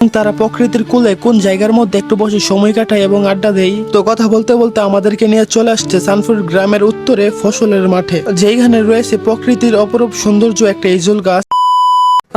তারা প্রকৃতির কোলে কোন জায়গার মধ্যে একটু বসে সময় কাটায় এবং আড্ডা দেয়। তো কথা বলতে বলতে আমাদেরকে নিয়ে চলে আসছে সানপুর গ্রামের উত্তরে ফসলের মাঠে, যেখানে রয়েছে প্রকৃতির অপরূপ সৌন্দর্য একটা ইজুল গাছ।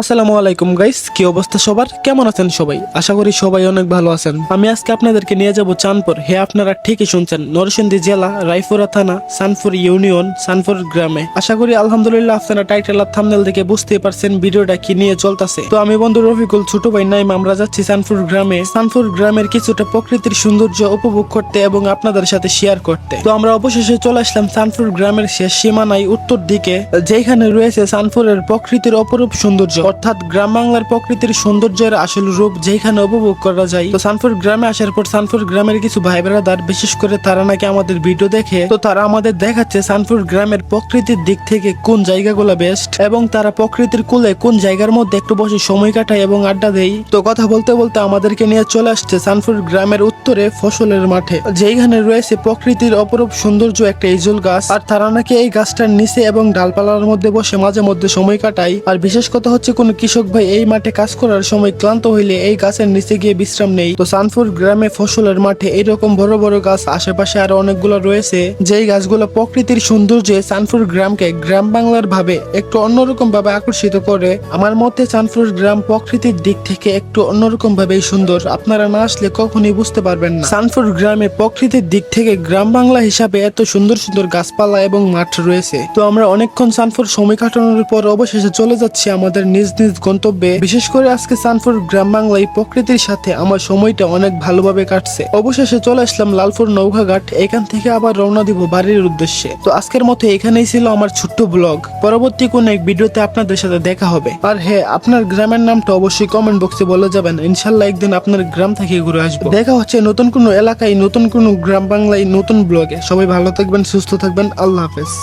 আসসালামু আলাইকুম গাইস, কি অবস্থা সবার? কেমন আছেন সবাই? আশা করি সবাই অনেক ভালো আছেন। আমি আজকে আপনাদেরকে নিয়ে যাব চাঁদপুর। হ্যাঁ, আপনারা ঠিকই শুনছেন, নরসিংদী জেলা, রায়পুরা থানা, চাঁদপুর ইউনিয়ন, চাঁদপুর গ্রামে। আশা করি আলহামদুলিল্লাহ আপনারা টাইটেল আর থাম্বনেল দেখে বুঝতেই পারছেন ভিডিওটা কি নিয়ে চলতেছে। তো আমি বন্ধু রফিকুল, ছোট ভাই নাইম, আমরা যাচ্ছি চাঁদপুর গ্রামে। চাঁদপুর গ্রামের কিছুটা প্রকৃতির সৌন্দর্য উপভোগ করতে এবং আপনাদের সাথে শেয়ার করতে। তো আমরা অবশেষে চলে আসলাম চাঁদপুর গ্রামের শেষ সীমানায় উত্তর দিকে, যেখানে রয়েছে চাঁদপুরের প্রকৃতির অপরূপ সৌন্দর্য, অর্থাৎ গ্রাম বাংলার প্রকৃতির সৌন্দর্যের আসল রূপ যেখানে উপভোগ করা যায়। তো চাঁদপুর গ্রামে আসার পর চাঁদপুর গ্রামের কিছু ভাই ব্রাদার, বিশেষ করে তারা নাকি আমাদের ভিডিও দেখে, তো তারা আমাদের দেখাচ্ছে চাঁদপুর গ্রামের প্রকৃতির দিক থেকে কোন জায়গাগুলো বেস্ট, এবং তারা প্রকৃতির কোলে কোন জায়গার মধ্যে একটু বসে সময় কাটায় এবং আড্ডা দেয়। তো কথা বলতে বলতে আমাদেরকে নিয়ে চলে আসছে চাঁদপুর গ্রামের উত্তরে ফসলের মাঠে, যেখানে রয়েছে প্রকৃতির অপরূপ সৌন্দর্য একটা ইজুল গাছ। আর তারা নাকি এই গাছটার নিচে এবং ডালপালার মধ্যে বসে মাঝে মধ্যে সময় কাটায়। আর বিশেষ কথা হচ্ছে, কোন কৃষক ভাই এই মাঠে কাজ করার সময় ক্লান্ত হইলে এই গাছের নিচে গিয়ে বিশ্রাম নেই। তো চাঁদপুর গ্রামে ফসলের মাঠে এইরকম বড় বড় গাছ আশেপাশে আরো অনেকগুলো রয়েছে, যেই গাছগুলো প্রকৃতির সৌন্দর্যে চাঁদপুর গ্রামকে গ্রাম বাংলার ভাবে একটু অন্যরকম ভাবে আকর্ষিত করে। আমার মতে চাঁদপুর গ্রাম প্রকৃতির দিক থেকে একটু অন্যরকম ভাবে সুন্দর, আপনারা না আসলে কখনই বুঝতে পারবেন না। চাঁদপুর গ্রামে প্রকৃতির দিক থেকে গ্রাম বাংলা হিসাবে এত সুন্দর সুন্দর গাছপালা এবং মাঠ রয়েছে। তো আমরা অনেকক্ষণ চাঁদপুর সময় কাটানোর পর অবশেষে চলে যাচ্ছি আমাদের নিজ নিজ গন্তব্যে। বিশেষ করে আজকে চাঁদপুর গ্রাম বাংলায় প্রকৃতির সাথে আমার সময়টা অনেক ভালোভাবে কাটছে। অবশেষে চলে আসলাম লালপুর নৌকাঘাট, এখান থেকে আবার রওনা দিব বাড়ির উদ্দেশ্যে। তো আজকের মতো এখানেই ছিল আমার ছোট্ট ব্লগ। পরবর্তী কোন এক ভিডিওতে আপনাদের সাথে দেখা হবে। আর হ্যাঁ, আপনার গ্রামের নামটা অবশ্যই কমেন্ট বক্সে বলে যাবেন, ইনশাল্লাহ একদিন আপনার গ্রাম থেকে ঘুরে আসবো। দেখা হচ্ছে নতুন কোনো এলাকায়, নতুন কোনো গ্রাম বাংলায়, নতুন ব্লগে। সবাই ভালো থাকবেন, সুস্থ থাকবেন, আল্লাহ হাফেজ।